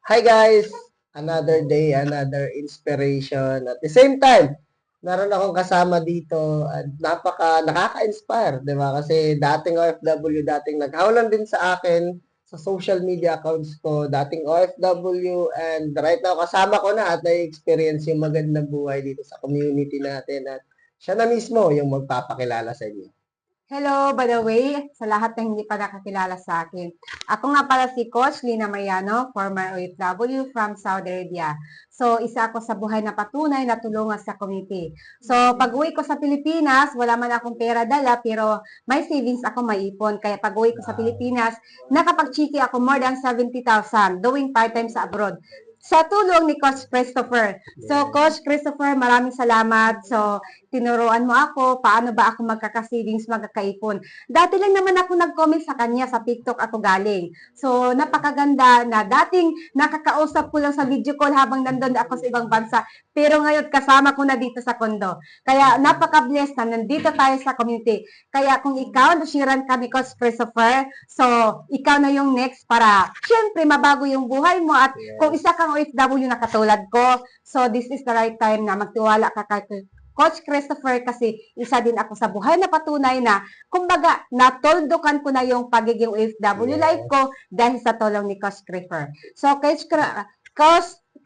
Hi guys! Another day, another inspiration. At the same time, meron akong kasama dito at nakaka-inspire, di ba? Kasi dating OFW, dating naghawalan din sa akin sa social media accounts ko, dating OFW, and right now kasama ko na at na-experience yung magandang buhay dito sa community natin at siya na mismo yung magpapakilala sa inyo. Hello, by the way, sa lahat na hindi pa nakakilala sa akin. Ako nga pala si Coach Lina Mariano, former OFW from Saudi Arabia. So, isa ako sa buhay na patunay na tulungan sa community. So, pag-uwi ko sa Pilipinas, wala man akong pera dala, pero may savings ako maipon. Kaya pag-uwi ko sa Pilipinas, nakapag-chiki ako more than 70,000 doing part-time sa abroad sa tulong ni Coach Christopher. So, Coach Christopher, maraming salamat. So, tinuruan mo ako, paano ba ako magkaka-savings, magkakaipon. Dati lang naman ako nag-comment sa kanya, sa TikTok ako galing. So, napakaganda na dating nakakausap ko lang sa video call habang nandun ako sa ibang bansa. Pero ngayon, kasama ko na dito sa kondo. Kaya, napaka-blessed na nandito tayo sa community. Kaya, kung ikaw, nasiran kami, Coach Christopher, so, ikaw na yung next para, syempre, mabago yung buhay mo at kung isa kang OFW na katulad ko, so this is the right time na magtiwala ka kay Coach Christopher kasi isa din ako sa buhay na patunay na kumbaga natoldokan ko na yung pagiging OFW life ko dahil sa tulong ni Coach Christopher. So Coach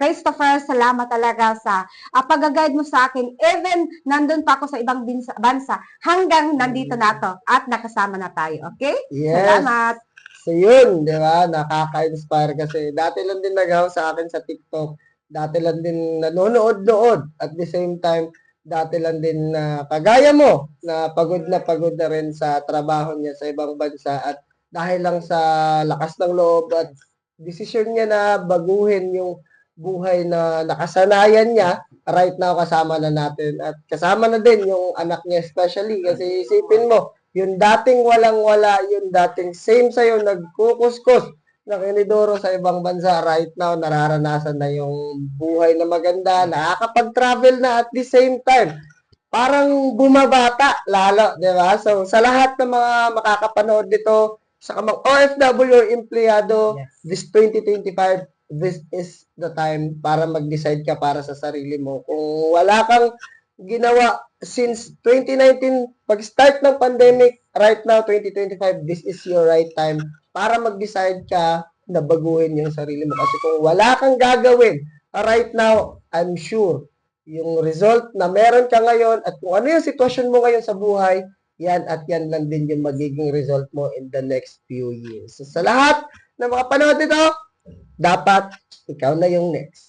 Christopher, salamat talaga sa pag-guide mo sa akin. Even nandun pa ako sa ibang bansa hanggang nandito na to at nakasama na tayo. Okay? Yes. Salamat. So yun, di ba? Nakaka-inspire kasi dati lang din nag sa akin sa TikTok. Dati lang din nanonood-nood. At the same time, dati lang din na kagaya mo na pagod na rin sa trabaho niya sa ibang bansa at dahil lang sa lakas ng loob at desisyon niya na baguhin yung buhay na nakasanayan niya, right now kasama na natin at kasama na din yung anak niya especially kasi isipin mo, yung dating walang-wala, yung dating same sa'yo, nagkukuskus ng inidoro sa ibang bansa, right now, nararanasan na yung buhay na maganda, nakakapag-travel na at the same time. Parang bumabata lalo, di ba? So, sa lahat ng mga makakapanood dito, sa mga OFW empleyado, this 2025, this is the time para mag-decide ka para sa sarili mo. Kung wala kang ginawa since 2019, pag-start ng pandemic, right now, 2025, this is your right time para mag-decide ka na baguhin yung sarili mo. Kasi kung wala kang gagawin, right now, I'm sure, yung result na meron ka ngayon at kung ano yung sitwasyon mo ngayon sa buhay, yan at yan lang din yung magiging result mo in the next few years. So, sa lahat ng mga panood nito, dapat ikaw na yung next.